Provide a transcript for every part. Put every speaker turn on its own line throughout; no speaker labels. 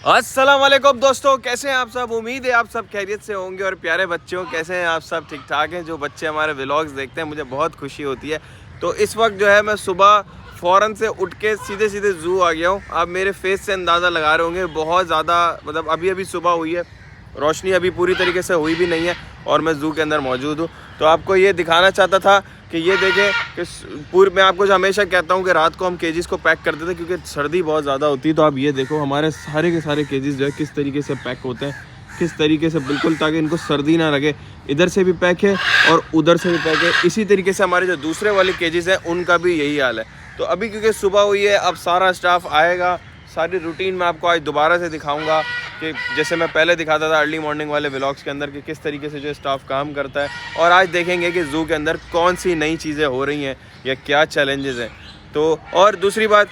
अस्सलाम वालेकुम दोस्तों, कैसे हैं आप सब। उम्मीद है आप सब खैरियत से होंगे। और प्यारे बच्चों, कैसे हैं आप सब। ठीक ठाक हैं। जो बच्चे हमारे व्लॉग्स देखते हैं मुझे बहुत खुशी होती है। तो इस वक्त जो है मैं सुबह फ़ौरन से उठ के सीधे सीधे ज़ू आ गया हूँ। आप मेरे फेस से अंदाज़ा लगा रहे होंगे, बहुत ज़्यादा मतलब अभी अभी सुबह हुई है, रोशनी अभी पूरी तरीके से हुई भी नहीं है और मैं ज़ू के अंदर मौजूद हूँ। तो आपको ये दिखाना चाहता था कि ये देखें कि पूरी, मैं आपको जो हमेशा कहता हूँ कि रात को हम केजीज़ को पैक कर देते हैं क्योंकि सर्दी बहुत ज़्यादा होती है। तो आप ये देखो हमारे सारे के सारे केजीज़ जो है किस तरीके से पैक होते हैं, किस तरीके से, बिल्कुल ताकि इनको सर्दी ना लगे। इधर से भी पैक है और उधर से भी पैक है। इसी तरीके से हमारे जो दूसरे वाले केजीज़ हैं उनका भी यही हाल है। तो अभी क्योंकि सुबह हुई है, अब सारा स्टाफ आएगा, सारी रूटीन मैं आपको आज दोबारा से दिखाऊंगा कि जैसे मैं पहले दिखाता था अर्ली मॉर्निंग वाले व्लॉग्स के अंदर कि किस तरीके से जो स्टाफ काम करता है। और आज देखेंगे कि ज़ू के अंदर कौन सी नई चीज़ें हो रही हैं या क्या चैलेंजेस हैं। तो और दूसरी बात,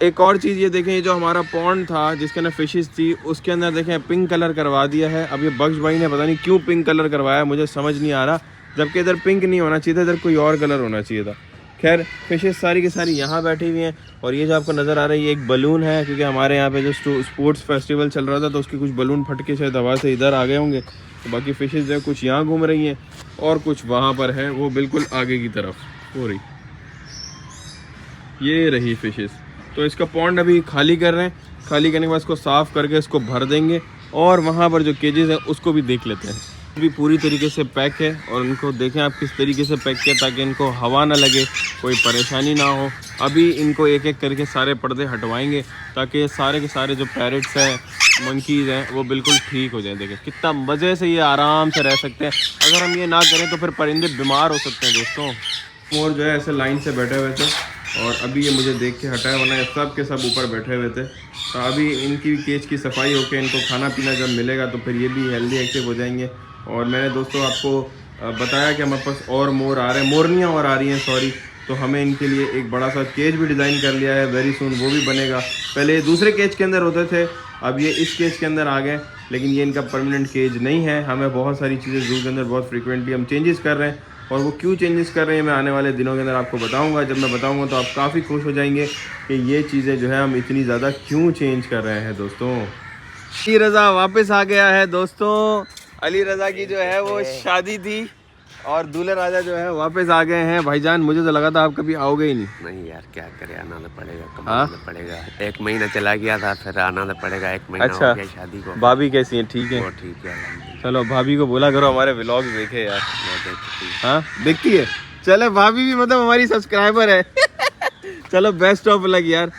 एक और चीज़ ये देखें, ये जो हमारा पॉन्ड था जिसके अंदर फिशेस थी उसके अंदर देखें पिंक कलर करवा दिया है। अब ये बख्श भाई ने पता नहीं क्यों पिंक कलर करवाया, मुझे समझ नहीं आ रहा, जबकि इधर पिंक नहीं होना चाहिए था, इधर कोई और कलर होना चाहिए था। खैर, फिशेस सारी की सारी यहाँ बैठी हुई हैं। और ये जो आपको नज़र आ रहा है ये एक बलून है, क्योंकि हमारे यहाँ पे जो स्पोर्ट्स फेस्टिवल चल रहा था तो उसके कुछ बलून फट के शायद हवा से इधर आ गए होंगे। तो बाकी फिशेस जो है कुछ यहाँ घूम रही हैं और कुछ वहाँ पर है, वो बिल्कुल आगे की तरफ हो रही, ये रही फिशेस। तो इसका पॉन्ड अभी खाली कर रहे हैं, खाली करने के बाद इसको साफ़ करके इसको भर देंगे और वहाँ पर जो केजेस हैं उसको भी देख लेते हैं। भी पूरी तरीके से पैक है और इनको देखें आप किस तरीके से पैक किया ताकि इनको हवा ना लगे, कोई परेशानी ना हो। अभी इनको एक एक करके सारे पर्दे हटवाएंगे ताकि सारे के सारे जो पैरेट्स हैं, मंकीज़ हैं, वो बिल्कुल ठीक हो जाए। देखें कितना मज़े से ये आराम से रह सकते हैं। अगर हम ये ना करें तो फिर परिंदे बीमार हो सकते हैं दोस्तों। मोर जो है ऐसे लाइन से बैठे हुए थे और अभी ये मुझे देख के हटाया, वरना सब के सब ऊपर बैठे हुए थे। तो अभी इनकी केज की सफाई होकर इनको खाना पीना जब मिलेगा तो फिर ये भी हेल्दी एक्टिव हो जाएंगे। और मैंने दोस्तों आपको बताया कि हमारे पास और मोर आ रहे हैं, मोरनियाँ और आ रही हैं सॉरी। तो हमें इनके लिए एक बड़ा सा केज भी डिज़ाइन कर लिया है, वेरी सून वो भी बनेगा। पहले ये दूसरे केज के अंदर होते थे, अब ये इस केज के अंदर आ गए, लेकिन ये इनका परमानेंट केज नहीं है। हमें बहुत सारी चीज़ें ज़ू के अंदर बहुत फ्रीक्वेंटली हम चेंजेस कर रहे हैं और वो क्यों चेंजेस कर रहे हैं मैं आने वाले दिनों के अंदर आपको बताऊंगा। जब मैं बताऊंगा तो आप काफ़ी खुश हो जाएंगे कि ये चीज़ें जो है हम इतनी ज़्यादा क्यों चेंज कर रहे हैं दोस्तों। अली रज़ा वापस आ गया है दोस्तों। अली रज़ा की जो है वो शादी थी और दूल्हे राजा जो है वापस आ गए हैं। भाईजान मुझे तो लगा था आप कभी आओगे ही नहीं।
नहीं यार, क्या करे, आना तो पड़ेगा, कमाना पड़ेगा। एक महीना चला गया था, फिर आना तो पड़ेगा। एक महीना
अच्छा,
हो गया शादी को।
भाभी कैसी हैं? ठीक है,
ठीक है।
चलो भाभी को बोला करो हमारे व्लॉग देखे यार। हाँ देखती है, चलो भाभी भी मतलब हमारी सब्सक्राइबर है। चलो बेस्ट ऑफ लक यार।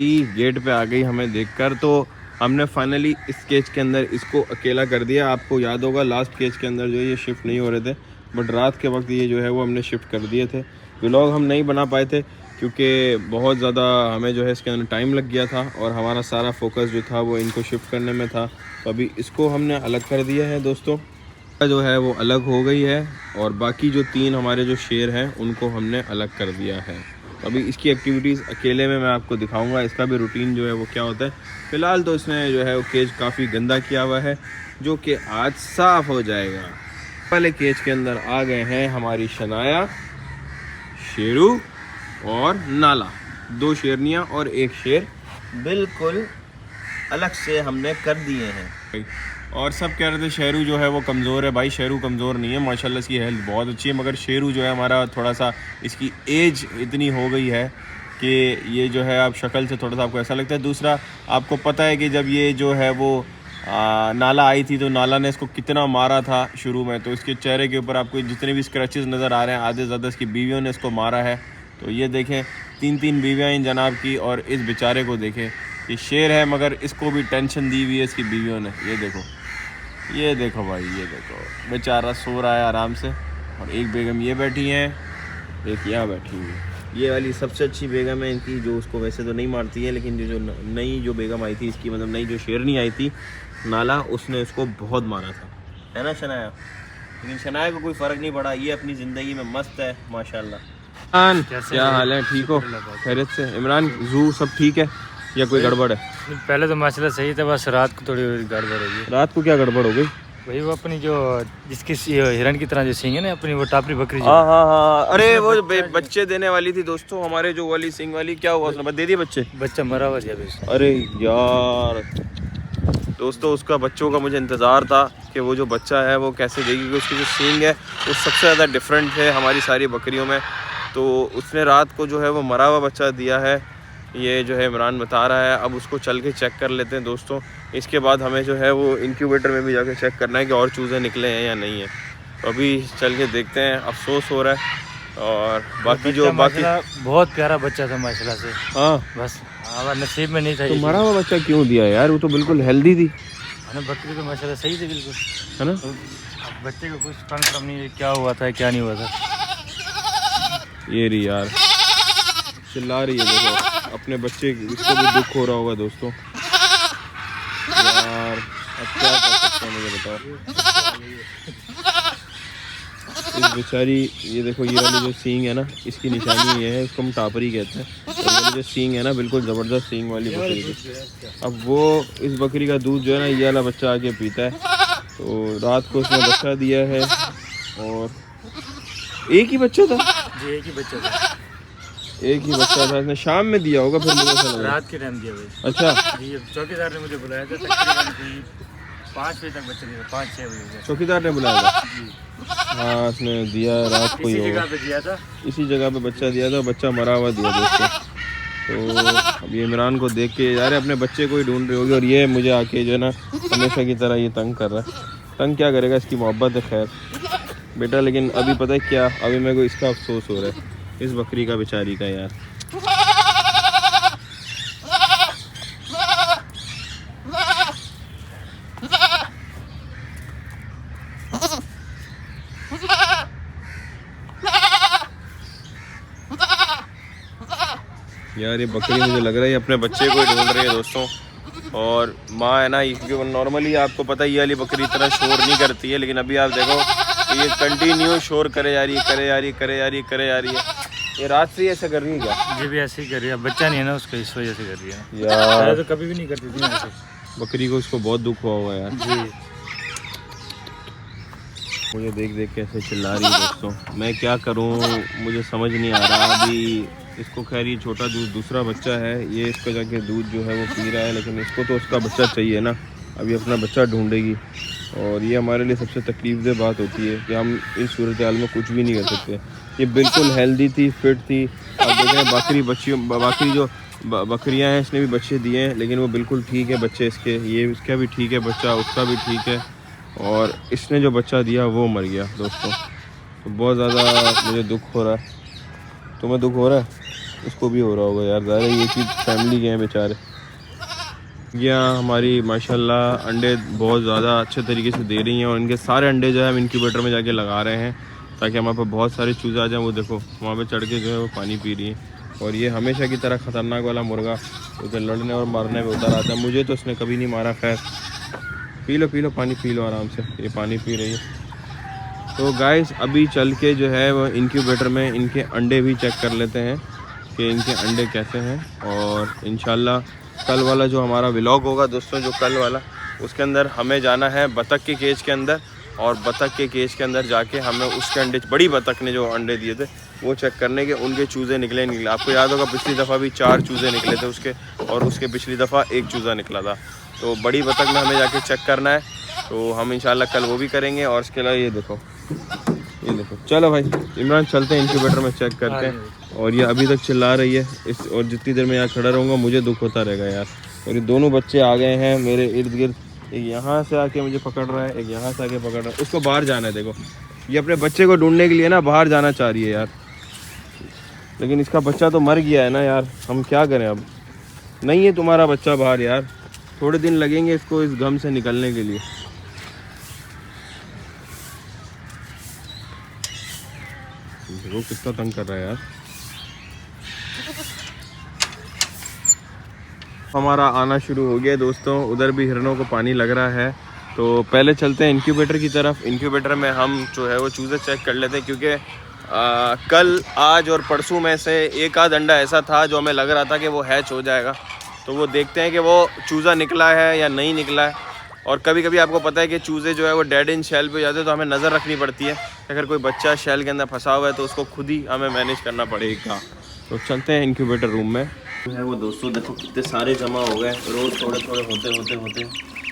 गेट पे आ गई हमें देखकर, तो हमने फाइनली इस केज के अंदर इसको अकेला कर दिया। आपको याद होगा लास्ट केज के अंदर जो ये शिफ्ट नहीं हो रहे थे, बट रात के वक्त ये जो है वो हमने शिफ्ट कर दिए थे। व्लॉग हम नहीं बना पाए थे क्योंकि बहुत ज़्यादा हमें जो है इसके अंदर टाइम लग गया था और हमारा सारा फोकस जो था वो इनको शिफ्ट करने में था। तो अभी इसको हमने अलग कर दिया है दोस्तों, जो है वो अलग हो गई है। और बाकी जो 3 हमारे जो शेर हैं उनको हमने अलग कर दिया है। अभी इसकी एक्टिविटीज़ अकेले में मैं आपको दिखाऊंगा, इसका भी रूटीन जो है वो क्या होता है। फ़िलहाल तो इसने जो है वो केज काफ़ी गंदा किया हुआ है जो कि आज साफ़ हो जाएगा। पहले केज के अंदर आ गए हैं हमारी शनाया, शेरू और नाला। 2 शेरनियाँ और 1 शेर बिल्कुल अलग से हमने कर दिए हैं। और सब कह रहे थे शेरू जो है वो कमज़ोर है। भाई शेरू कमज़ोर नहीं है, माशाल्लाह इसकी हेल्थ बहुत अच्छी है, मगर शेरू जो है हमारा थोड़ा सा इसकी एज इतनी हो गई है कि ये जो है आप शक्ल से थोड़ा सा आपको ऐसा लगता है। दूसरा आपको पता है कि जब ये जो है वो नाला आई थी तो नाला ने इसको कितना मारा था शुरू में, तो इसके चेहरे के ऊपर आपको जितने भी स्क्रैचेस नज़र आ रहे हैं आधे ज़्यादा इसकी बीवियों ने इसको मारा है। तो ये देखें 3 बीवियाँ इन जनाब की, और इस बेचारे को देखें, ये शेर है मगर इसको भी टेंशन दी हुई है इसकी बीवियों ने। ये देखो भाई, ये देखो बेचारा सो रहा है आराम से। और एक बेगम ये बैठी हैं, एक यहाँ बैठी हुई है। ये वाली सबसे अच्छी बेगम है इनकी, जो उसको वैसे तो नहीं मारती है, लेकिन जो नई जो बेगम आई थी इसकी, मतलब नई जो शेरनी आई थी नाला, उसने उसको बहुत मारा था, है ना शनाया। लेकिन शनाया को कोई फ़र्क नहीं पड़ा, ये अपनी ज़िंदगी में मस्त है माशाल्लाह। क्या हाल है, ठीक हो खैरियत से? इमरान ज़ू सब ठीक है या कोई गड़बड़ है?
पहले तो माशाल्लाह सही था, बस रात को थोड़ी गड़बड़ हो गई।
रात को क्या गड़बड़ हो गई?
वही वो अपनी जो जिसकी हिरण की तरह जो सींग है ना अपनी, वो टापरी बकरी जो
हाँ हाँ हाँ, अरे वो बच्चे देने वाली थी दोस्तों हमारे, जो वाली सिंग वाली, क्या हुआ उसने, दे दिए बच्चे?
बच्चा मरा हुआ दिया अभी।
अरे यार दोस्तों, उसका बच्चों का मुझे इंतज़ार था कि वो जो बच्चा है वो कैसे देगी, क्योंकि उसकी जो सींग है वो सबसे ज़्यादा डिफरेंट है हमारी सारी बकरियों में। तो उसने रात को जो है वो मरा हुआ बच्चा दिया है, ये जो है इमरान बता रहा है। अब उसको चल के चेक कर लेते हैं दोस्तों, इसके बाद हमें जो है वो इंक्यूबेटर में भी जाके चेक करना है कि और चूज़े निकले हैं या नहीं है। तो अभी चल के देखते हैं, अफसोस हो रहा है। और बाकी जो बाकी
बहुत प्यारा बच्चा था माशाल्लाह से।
हाँ
बस हमारे नसीब में नहीं था।
तो मरा हुआ बच्चा क्यों दिया यार, वो तो बिल्कुल हेल्दी थी
बकरी तो माशाल्लाह सही थी बिल्कुल,
है ना।
तो अब बच्चे को कुछ कंफर्म नहीं है क्या हुआ था क्या नहीं हुआ था।
ये रही यार, चिल्ला रही है देखो, अपने बच्चे इसको भी दुख हो रहा होगा दोस्तों यार। अब क्या कर सकते हैं मुझे बताओ। इस बेचारी, ये देखो ये वाली जो सींग है ना, इसकी निशानी ये है, इसको हम टापरी कहते हैं। और ये वाली जो सींग है ना, बिल्कुल ज़बरदस्त सींग वाली बकरी की। अब वो इस बकरी का दूध जो है ना, ये वाला बच्चा आके पीता है। तो रात को उसने बच्चा दिया है, और एक ही बच्चा था
जी, एक ही बच्चा था।
एक ही बच्चा था, इसने शाम में दिया होगा फिर, मुझे ऐसा लगा।
रात के टाइम दिया भाई।
अच्छा,
जी, चौकीदार ने मुझे बुलाया था, तकरीबन 5 बजे तक बच्चे दिए, 5-6 बजे।
चौकीदार ने बुलाया था? हाँ, उसने दिया रात को ही
इसी
होगा,
जगह पे दिया था,
इसी जगह पे बच्चा दिया था, बच्चा मरा हुआ दिया दोस्तों। तो अब ये इमरान को देख के यार अपने बच्चे को ही ढूंढ रही होगी, और ये मुझे आके जो है ना हमेशा की तरह ये तंग कर रहा है। तंग क्या करेगा, इसकी मोहब्बत है खैर बेटा। लेकिन अभी पता है क्या, अभी मेरे को इसका अफसोस हो रहा है, इस बकरी का बेचारी का यार। यार ये बकरी मुझे लग रहा है ये अपने बच्चे को ही ढूंढ रही है दोस्तों। और माँ है ना, क्योंकि नॉर्मली आपको पता ही, ये वाली बकरी इतना शोर नहीं करती है, लेकिन अभी आप देखो तो ये कंटिन्यू शोर करे जा रही है, करे जा रही है, करे जा रही है, करे जा रही है। ये रात से ही ऐसा कर रही है क्या?
ये भी ऐसे ही कर रही है, बच्चा नहीं है ना उसका, इस वजह से कर रही है
यार
तो कभी भी नहीं करती थी ऐसे।
बकरी को इसको बहुत दुख हुआ होगा यार
जी।
मुझे देख देख के ऐसे चिल्ला रही है दोस्तों। मैं क्या करूं, मुझे समझ नहीं आ रहा। अभी इसको खैर ये छोटा दूसरा बच्चा है, ये इसका जाके दूध जो है वो पी रहा है, लेकिन इसको तो उसका बच्चा चाहिए ना। अभी अपना बच्चा ढूंढेगी, और ये हमारे लिए सबसे तकलीफदेह बात होती है कि हम इस सूरत हाल में कुछ भी नहीं कर सकते। ये बिल्कुल हेल्दी थी, फिट थी। अब देख रहे हैं बाकी जो बकरियां हैं, इसने भी बच्चे दिए हैं, लेकिन वो बिल्कुल ठीक है बच्चे इसके। ये इसका भी ठीक है बच्चा, उसका भी ठीक है, और इसने जो बच्चा दिया वो मर गया दोस्तों। तो बहुत ज़्यादा मुझे दुख हो रहा है। तुम्हें दुख हो रहा है? इसको भी हो रहा होगा यार, ज़्यादा ये चीज़ फैमिली के हैं बेचारे। यहाँ हमारी माशाल्लाह अंडे बहुत ज़्यादा अच्छे तरीके से दे रही हैं, और इनके सारे अंडे जो है हम इंक्यूबेटर में जाके लगा रहे हैं, ताकि हमारे पास बहुत सारे चूज़े आ जाएँ। वो देखो वहाँ पे चढ़ के जो है वो पानी पी रही है। और ये हमेशा की तरह ख़तरनाक वाला मुर्गा उधर लड़ने और मारने में उतर आता है। मुझे तो उसने कभी नहीं मारा। खैर पी लो पानी पी लो आराम से। ये पानी पी रही है। तो गाइस अभी चल के जो है वो इंक्यूबेटर में इनके अंडे भी चेक कर लेते हैं कि इनके अंडे कैसे हैं। और इंशाल्लाह कल वाला जो हमारा व्लॉग होगा दोस्तों, जो कल वाला, उसके अंदर हमें जाना है बतख के केज के अंदर, और बतख के केज के अंदर जाके हमें उसके अंडे, बड़ी बतख ने जो अंडे दिए थे वो चेक करने के, उनके चूज़े निकले। आपको याद होगा पिछली दफ़ा भी 4 चूज़े निकले थे उसके, और उसके पिछली दफ़ा 1 चूज़ा निकला था। तो बड़ी बतख में हमें जाके चेक करना है, तो हम इंशाल्लाह कल वो भी करेंगे। और इसके अलावा ये देखो चलो भाई इमरान चलते हैं इंक्यूबेटर में चेक करते हैं। और ये अभी तक चिल्ला रही है इस, और जितनी देर में यहाँ खड़ा रहूँगा मुझे दुख होता रहेगा यार। और ये दोनों बच्चे आ गए हैं मेरे इर्द गिर्द, एक यहाँ से आके मुझे पकड़ रहा है, एक यहाँ से आके पकड़ रहा है। उसको बाहर जाना है, देखो ये अपने बच्चे को ढूंढने के लिए ना बाहर जाना चाह रही है यार, लेकिन इसका बच्चा तो मर गया है ना यार, हम क्या करें अब। नहीं है तुम्हारा बच्चा बाहर यार, थोड़े दिन लगेंगे इसको इस गम से निकलने के लिए। देखो कितना तंग कर रहा है यार। हमारा आना शुरू हो गया दोस्तों, उधर भी हिरणों को पानी लग रहा है। तो पहले चलते हैं इंक्यूबेटर की तरफ। इंक्यूबेटर में हम जो है वो चूज़े चेक कर लेते हैं, क्योंकि कल, आज और परसों में से एक आध अंडा ऐसा था जो हमें लग रहा था कि वो हैच हो जाएगा। तो वो देखते हैं कि वो चूज़ा निकला है या नहीं निकला है। और कभी कभी आपको पता है कि चूज़े जो है वो डेड इन शेल पे हो जाते हैं, तो हमें नज़र रखनी पड़ती है। अगर कोई बच्चा शेल के अंदर फंसा हुआ है तो उसको खुद ही हमें मैनेज करना पड़ेगा। तो चलते हैं इंक्यूबेटर रूम में। जो है वो दोस्तों देखो कितने सारे जमा हो गए, रोज़ थोड़े थोड़े होते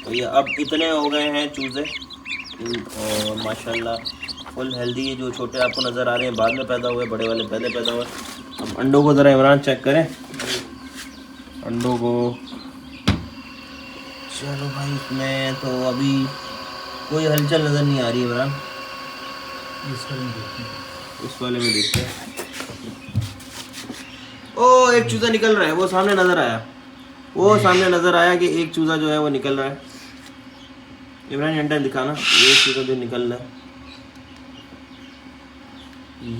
तो ये अब इतने हो गए हैं चूज़े। और माशाल्लाह फुल हेल्दी है। जो छोटे आपको नज़र आ रहे हैं बाद में पैदा हुए, बड़े वाले पहले पैदा हुए। अब अंडों को ज़रा इमरान चेक करें, अंडों को। चलो भाई, इसमें तो अभी कोई हलचल नज़र नहीं आ रही है इमरान। इस वाले में देखते हैं। ओ एक चूज़ा निकल रहा है, वो सामने नज़र आया, वो सामने नज़र आया कि एक चूज़ा जो है वो निकल रहा है। इमरान अंडा दिखाना, ये चूज़ा जो निकल रहा है,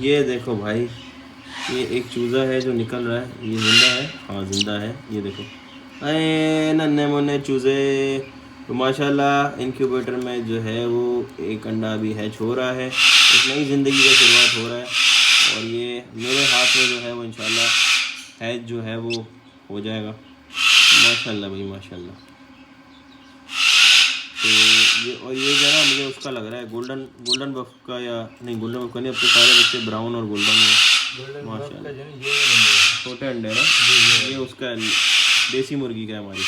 ये देखो भाई, ये एक चूज़ा है जो निकल रहा है। ये जिंदा है, हाँ जिंदा है, ये देखो। अरे नन्हे मुन्ने चूज़े। तो माशाल्लाह इंक्यूबेटर में जो है वो एक अंडा भी हैच हो रहा है, एक नई ज़िंदगी का शुरुआत हो रहा है। और ये मेरे हाथ में जो है वो इंशाल्लाह हैच जो है वो हो जाएगा। माशाल्लाह भाई माशाल्लाह। तो ये और ये जरा मुझे उसका लग रहा है गोल्डन बफ का, या नहीं गोल्डन बफ का नहीं, अब तो सारे बच्चे ब्राउन और गोल्डन है माशाल्लाह। छोटे अंडे ना, ये उसका देसी मुर्गी का है हमारी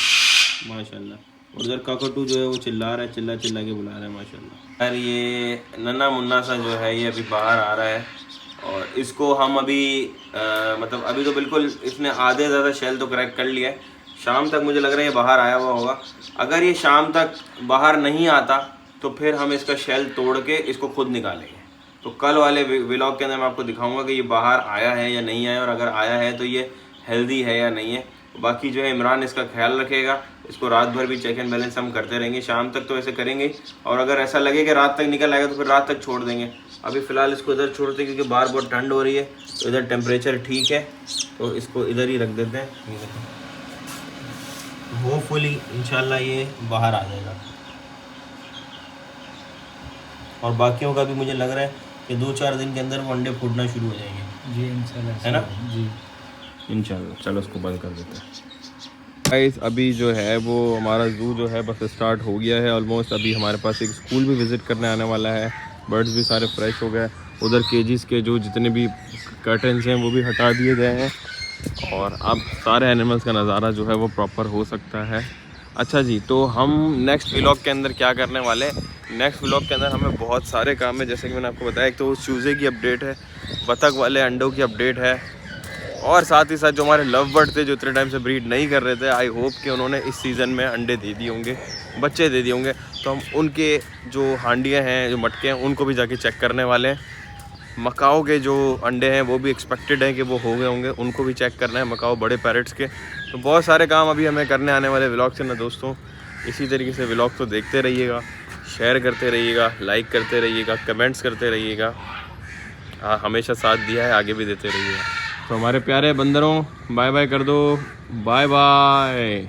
माशाल्लाह। और उधर काकटू जो है वो चिल्ला रहा है, चिल्ला के बुला रहा है माशाल्लाह। यार ये नन्हा मुन्ना सा जो है ये अभी बाहर आ रहा है, और इसको हम अभी मतलब अभी तो बिल्कुल इसने आधे ज़्यादा शेल तो क्रैक कर लिया है। शाम तक मुझे लग रहा है ये बाहर आया हुआ होगा। अगर ये शाम तक बाहर नहीं आता तो फिर हम इसका शेल तोड़ के इसको खुद निकालेंगे। तो कल वाले व्लॉग के अंदर मैं आपको दिखाऊंगा कि ये बाहर आया है या नहीं आया, और अगर आया है तो ये हेल्दी है या नहीं है। बाकी जो है इमरान इसका ख्याल रखेगा, इसको रात भर भी चेक एंड बैलेंस हम करते रहेंगे। शाम तक तो ऐसे करेंगे, और अगर ऐसा लगे कि रात तक निकल आएगा तो फिर रात तक छोड़ देंगे। अभी फ़िलहाल इसको इधर छोड़ते हैं क्योंकि बाहर बहुत ठंड हो रही है, तो इधर टेम्परेचर ठीक है, तो इसको इधर ही रख देते हैं। होपफुली इंशाल्लाह ये बाहर आ जाएगा। और बाकियों का भी मुझे लग रहा है कि 2-4 दिन के अंदर वो अंडे फूटना शुरू हो जाएंगे
जी इंशाल्लाह,
है ना
जी
इंशाल्लाह। चलो उसको बंद कर देते हैं गाइस। अभी जो है वो हमारा ज़ू जो है बस स्टार्ट हो गया है ऑलमोस्ट। अभी हमारे पास एक स्कूल भी विज़िट करने आने वाला है। बर्ड्स भी सारे फ्रेश हो गए। उधर केजीज़ के जो जितने भी कर्टन्स हैं वो भी हटा दिए गए हैं, और अब सारे एनिमल्स का नज़ारा जो है वो प्रॉपर हो सकता है। अच्छा जी, तो हम नेक्स्ट व्लॉग के अंदर क्या करने वाले हैं? नेक्स्ट व्लॉग के अंदर हमें बहुत सारे काम है, जैसे कि मैंने आपको बताया। एक तो उस चूज़े की अपडेट है, बतख वाले अंडों की अपडेट है, और साथ ही साथ जो हमारे लव बर्ड थे जो इतने टाइम से ब्रीड नहीं कर रहे थे, आई होप कि उन्होंने इस सीज़न में अंडे दे दिए होंगे, बच्चे दे दिए होंगे। तो हम उनके जो हांडियाँ हैं, जो मटके हैं, उनको भी जाके चेक करने वाले हैं। मकाओ के जो अंडे हैं वो भी एक्सपेक्टेड हैं कि वो हो गए होंगे, उनको भी चेक करना है, मकाओ बड़े पैरेट्स के। तो बहुत सारे काम अभी हमें करने आने वाले व्लॉग से ना दोस्तों। इसी तरीके से व्लॉग तो देखते रहिएगा, शेयर करते रहिएगा, लाइक करते रहिएगा, कमेंट्स करते रहिएगा। हमेशा साथ दिया है, आगे भी देते रहिएगा। तो हमारे प्यारे बंदरों, बाय बाय कर दो, बाय बाय।